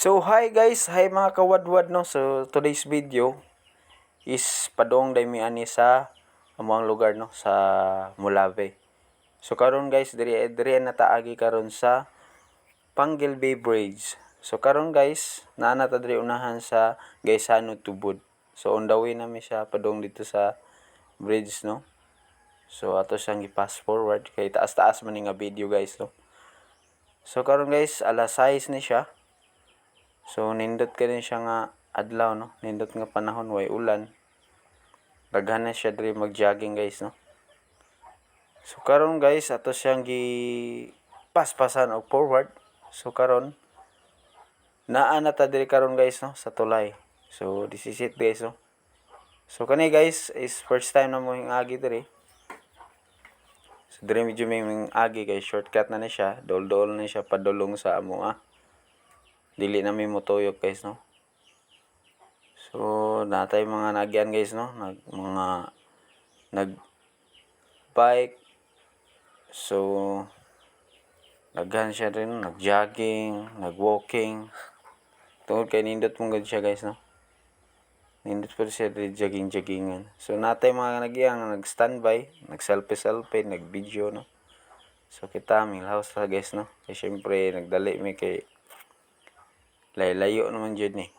So hi guys, hi mga kawadwad no. So today's video is padong day mi ani sa amuang lugar no sa Molave. So karon guys, diri na taagi karon sa Panggil Bay Bridge. So karon guys, naa na ta diri unahan sa Gaisano Tubod. So on the way na mi siya padong dito sa bridge no. So ato siyang i-pass forward kay taas-taas man nga video guys no. So karon guys, alas 6 ni siya. So nindot ka din siya nga adlaw no. Nindot nga panahon way ulan. Daghan na siya diri mag-jogging guys no. So karon guys, ato siyang gi paspasan og forward. So karon naa na ta diri karon guys no sa tulay. So this is it guys no. So kani guys is first time na mo agi diri. So diri medyo may agi guys, shortcut na ni siya. Dol-dol na siya padulong sa amo dili na mi motuyok guys no. So natay mga nagyan guys no, nag bike. So daghan siya rin nag-jogging, nag-walking. Tungod kay nindot mong gud siya guys no. Nindot pa siya diri jogging-joggingan. So natay mga nagyang nag-standby, nag-selfie, nag-video no. So kita milhaws ta guys no. Kay syempre nagdali mi kay layo naman jud ni.